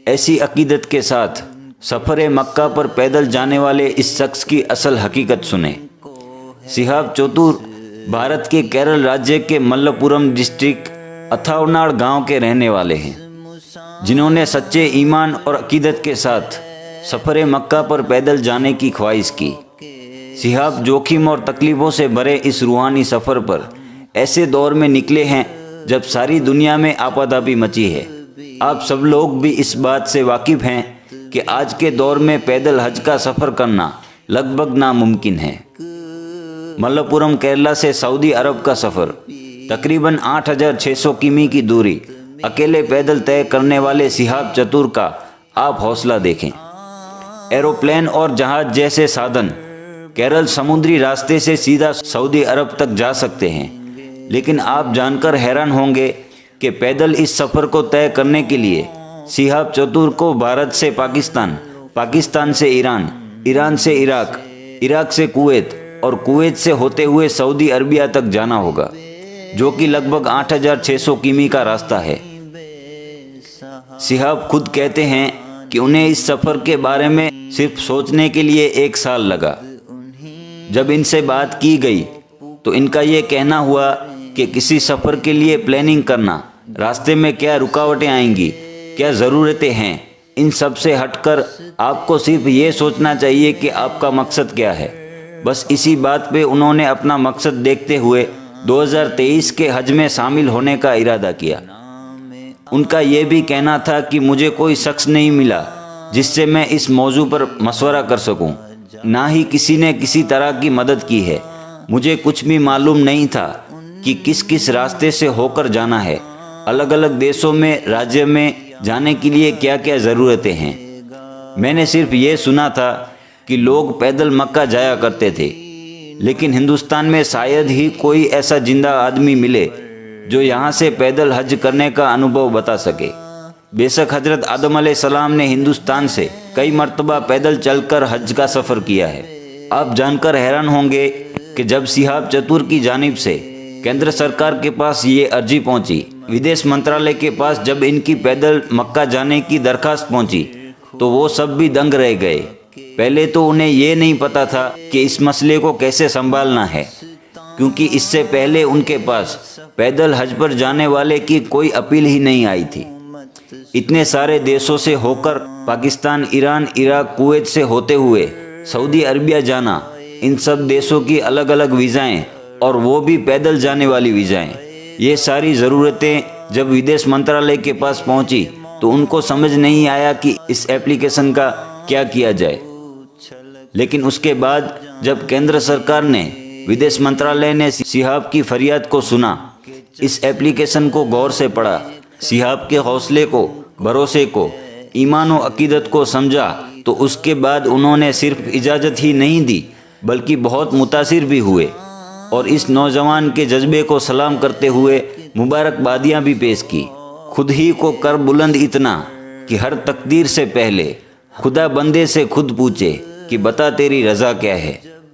ایسی عقیدت کے ساتھ سفر مکہ پر پیدل جانے والے اس شخص کی اصل حقیقت سنیں۔ شہاب چتور بھارت کے کیرل راجیہ کے ملپورم ڈسٹرکٹ اتھاوناڑ گاؤں کے رہنے والے ہیں، جنہوں نے سچے ایمان اور عقیدت کے ساتھ سفر مکہ پر پیدل جانے کی خواہش کی۔ شہاب جوخم اور تکلیفوں سے بھرے اس روحانی سفر پر ایسے دور میں نکلے ہیں جب ساری دنیا میں آپاداپی مچی ہے۔ آپ سب لوگ بھی اس بات سے واقف ہیں کہ آج کے دور میں پیدل حج کا سفر کرنا لگ بھگ ناممکن ہے۔ ملپورم کیرلا سے سعودی عرب کا سفر تقریباً 8600 کمی کی دوری اکیلے پیدل طے کرنے والے شہاب چتور کا آپ حوصلہ دیکھیں۔ ایروپلین اور جہاز جیسے سادن کیرل سمندری راستے سے سیدھا سعودی عرب تک جا سکتے ہیں، لیکن آپ جان کر حیران ہوں گے کہ پیدل اس سفر کو طے کرنے کے لیے شہاب چتور کو بھارت سے پاکستان، پاکستان سے ایران، ایران سے عراق، عراق سے کویت اور کویت سے ہوتے ہوئے سعودی عربیہ تک جانا ہوگا، جو کہ لگ بھگ 8600 کمی کا راستہ ہے۔ شہاب خود کہتے ہیں کہ انہیں اس سفر کے بارے میں صرف سوچنے کے لیے 1 سال لگا۔ جب ان سے بات کی گئی تو ان کا یہ کہنا ہوا کہ کسی سفر کے لیے پلاننگ کرنا، راستے میں کیا رکاوٹیں آئیں گی، کیا ضرورتیں ہیں، ان سب سے ہٹ کر آپ کو صرف یہ سوچنا چاہیے کہ آپ کا مقصد کیا ہے۔ بس اسی بات پہ انہوں نے اپنا مقصد دیکھتے ہوئے 2023 کے حج میں شامل ہونے کا ارادہ کیا۔ ان کا یہ بھی کہنا تھا کہ مجھے کوئی شخص نہیں ملا جس سے میں اس موضوع پر مشورہ کر سکوں، نہ ہی کسی نے کسی طرح کی مدد کی ہے۔ مجھے کچھ بھی معلوم نہیں تھا کہ کس کس راستے سے ہو کر جانا ہے، الگ الگ دیشوں میں، راجیہ میں جانے کے لیے کیا کیا ضرورتیں ہیں۔ میں نے صرف یہ سنا تھا کہ لوگ پیدل مکہ جایا کرتے تھے، لیکن ہندوستان میں شاید ہی کوئی ایسا زندہ آدمی ملے جو یہاں سے پیدل حج کرنے کا انوبھو بتا سکے۔ بے شک حضرت آدم علیہ السلام نے ہندوستان سے کئی مرتبہ پیدل چل کر حج کا سفر کیا ہے۔ آپ جان کر حیران ہوں گے کہ جب شہاب چتور کی جانب سے کیندر سرکار کے پاس یہ عرضی پہنچی، ودیش منترالیہ کے پاس جب ان کی پیدل مکہ جانے کی درخواست پہنچی تو وہ سب بھی دنگ رہ گئے۔ پہلے تو انہیں یہ نہیں پتا تھا کہ اس مسئلے کو کیسے سنبھالنا ہے، کیونکہ اس سے پہلے ان کے پاس پیدل حج پر جانے والے کی کوئی اپیل ہی نہیں آئی تھی۔ اتنے سارے دیشوں سے ہو کر پاکستان، ایران، عراق، کویت سے ہوتے ہوئے سعودی عربیہ جانا، ان سب دیشوں کی الگ الگ ویزائیں اور وہ بھی پیدل جانے والی ویزائیں، یہ ساری ضرورتیں جب ودیش منترالیہ کے پاس پہنچی تو ان کو سمجھ نہیں آیا کہ اس ایپلیکیشن کا کیا کیا جائے۔ لیکن اس کے بعد جب کیندر سرکار نے، ودیش منترالیہ نے شہاب کی فریاد کو سنا، اس ایپلیکیشن کو غور سے پڑھا، شہاب کے حوصلے کو، بھروسے کو، ایمان و عقیدت کو سمجھا، تو اس کے بعد انہوں نے صرف اجازت ہی نہیں دی بلکہ بہت متاثر بھی ہوئے، اور اس نوجوان کے جذبے کو سلام کرتے ہوئے مبارکبادیاں بھی پیش کی۔ خود ہی کو کر بلند اتنا کہ ہر تقدیر سے پہلے خدا بندے سے خود پوچھے کہ بتا تیری رضا کیا ہے۔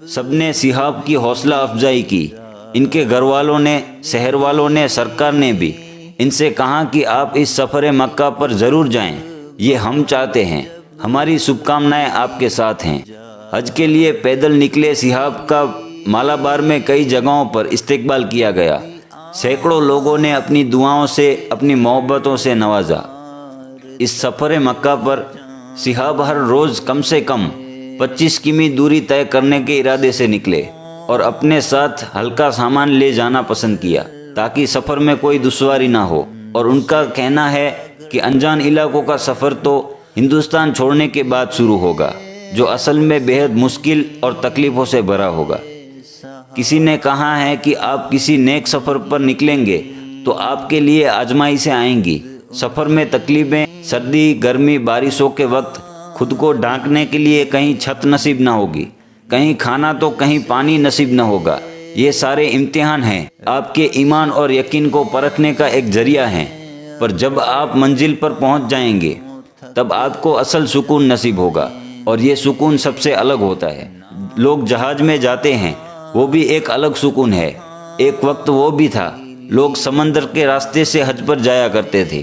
سب نے شہاب کی حوصلہ افزائی کی، ان کے گھر والوں نے، شہر والوں نے، سرکار نے بھی ان سے کہا کہ آپ اس سفر مکہ پر ضرور جائیں، یہ ہم چاہتے ہیں، ہماری شبھ کامنائیں آپ کے ساتھ ہیں۔ حج کے لیے پیدل نکلے شہاب کا مالابار میں کئی جگہوں پر استقبال کیا گیا، سینکڑوں لوگوں نے اپنی دعاؤں سے، اپنی محبتوں سے نوازا۔ اس سفر مکہ پر شہاب ہر روز کم سے کم 25 کمی دوری طے کرنے کے ارادے سے نکلے اور اپنے ساتھ ہلکا سامان لے جانا پسند کیا تاکہ سفر میں کوئی دشواری نہ ہو، اور ان کا کہنا ہے کہ انجان علاقوں کا سفر تو ہندوستان چھوڑنے کے بعد شروع ہوگا، جو اصل میں بہت مشکل اور تکلیفوں سے بھرا ہوگا۔ کسی نے کہا ہے کہ آپ کسی نیک سفر پر نکلیں گے تو آپ کے لیے آزمائشیں آئیں گی، سفر میں تکلیفیں، سردی، گرمی، بارشوں کے وقت خود کو ڈھانکنے کے لیے کہیں چھت نصیب نہ ہوگی، کہیں کھانا تو کہیں پانی نصیب نہ ہوگا۔ یہ سارے امتحان ہیں، آپ کے ایمان اور یقین کو پرکھنے کا ایک ذریعہ ہیں، پر جب آپ منزل پر پہنچ جائیں گے تب آپ کو اصل سکون نصیب ہوگا، اور یہ سکون سب سے الگ ہوتا ہے۔ لوگ جہاز میں جاتے ہیں، وہ بھی ایک الگ سکون ہے۔ ایک وقت وہ بھی تھا لوگ سمندر کے راستے سے حج پر جایا کرتے تھے،